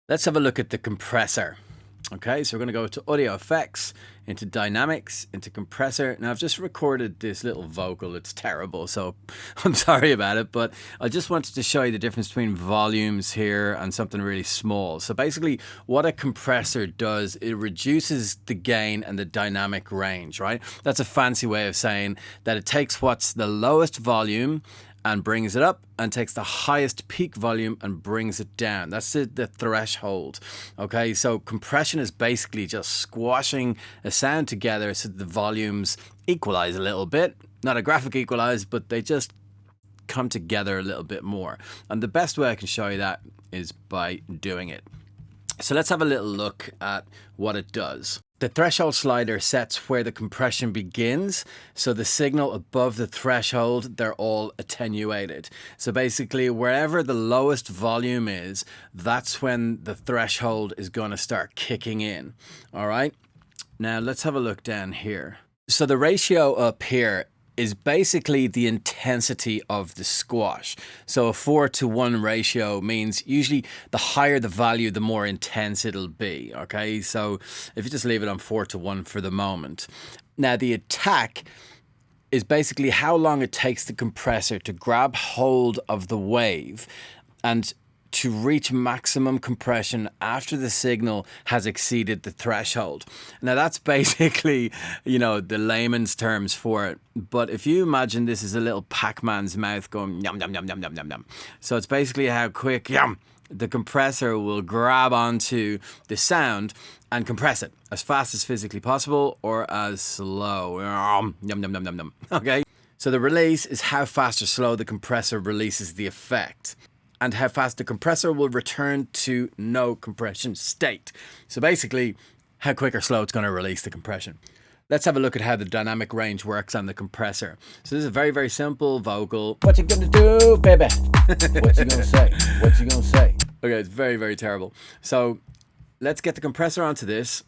Let's have a look at the compressor. Okay, so we're going to go to audio effects, into dynamics, into compressor. Now I've just recorded this little vocal. It's terrible, so I'm sorry about it, but I just wanted to show you the difference between volumes here and something really small. So basically what a compressor does, it reduces the gain and the dynamic range, right? That's a fancy way of saying that it takes what's the lowest volume and brings it up, and takes the highest peak volume and brings it down. That's the threshold. Okay, so compression is basically just squashing a sound together so the volumes equalize a little bit. Not a graphic equalize, but they just come together a little bit more. And the best way I can show you that is by doing it. So let's have a little look at what it does. The threshold slider sets where the compression begins. So the signal above the threshold, they're all attenuated. So basically wherever the lowest volume is, that's when the threshold is going to start kicking in. All right. Now let's have a look down here. So the ratio up here is basically the intensity of the squash. So a 4:1 ratio means usually the higher the value, the more intense it'll be. Okay, so if you just leave it on 4:1 for the moment. Now the attack is basically how long it takes the compressor to grab hold of the wave and to reach maximum compression after the signal has exceeded the threshold. Now that's basically, you know, the layman's terms for it. But if you imagine this is a little Pac-Man's mouth going yum, yum, yum, yum, yum, yum, yum. So it's basically how quick the compressor will grab onto the sound and compress it as fast as physically possible or as slow. Yum, yum, yum, yum, yum. Okay. So the release is how fast or slow the compressor releases the effect, and how fast the compressor will return to no compression state. So basically, how quick or slow it's going to release the compression. Let's have a look at how the dynamic range works on the compressor. So this is a very, very simple vocal. What you gonna do, baby? What you gonna say? What you gonna say? Okay, it's very, very terrible. So let's get the compressor onto this.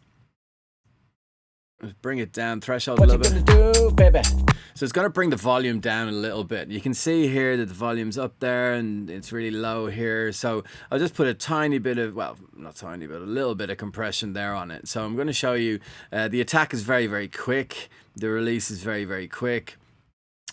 Let's bring it down, threshold a little bit. What you gonna do, baby? So it's going to bring the volume down a little bit. You can see here that the volume's up there and it's really low here. So I'll just put a tiny bit of, well, not tiny, but a little bit of compression there on it. So I'm going to show you, the attack is very, very quick. The release is very, very quick.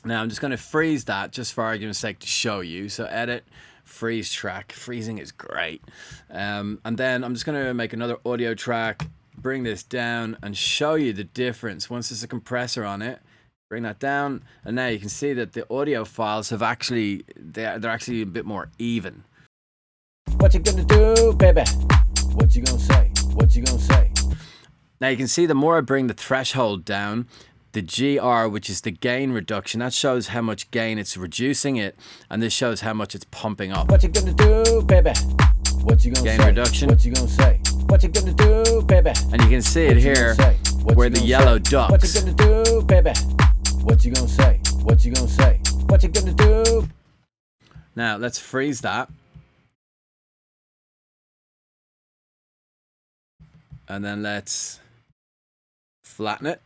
Now I'm just going to freeze that just for argument's sake to show you. So edit, freeze track. Freezing is great. And then I'm just going to make another audio track, bring this down and show you the difference once there's a compressor on it. Bring that down, and now you can see that the audio files have actually, they're actually a bit more even. What you gonna do, baby? What you gonna say? What you gonna say? Now you can see the more I bring the threshold down, the GR, which is the gain reduction, that shows how much gain it's reducing it, and this shows how much it's pumping up. What you gonna do, baby? What you gonna say? Gain reduction. What you gonna say? What you gonna do, baby? And you can see it here where the yellow ducks. What you gonna do, baby? What you gonna say? What you gonna say? What you gonna do? Now let's freeze that. And then let's flatten it.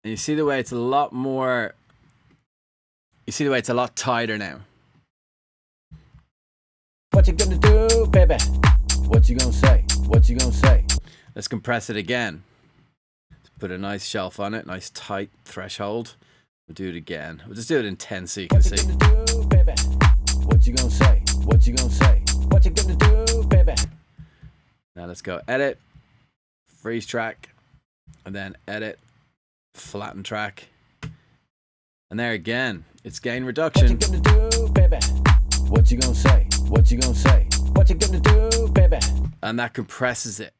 And you see the way it's a lot more, you see the way it's a lot tighter now. What you gonna do, baby? What you gonna say? What you gonna say? Let's compress it again. Let's put a nice shelf on it, nice tight threshold. We'll do it again. We'll just do it in 10 so you can see. Do, baby? What you gonna say? What you gonna say? What you gonna do, baby? Now let's go edit, freeze track, and then edit, flatten track. And there again, it's gain reduction. What you gonna do, baby? What you gonna say? What you gonna say? What you gonna do, baby? And that compresses it.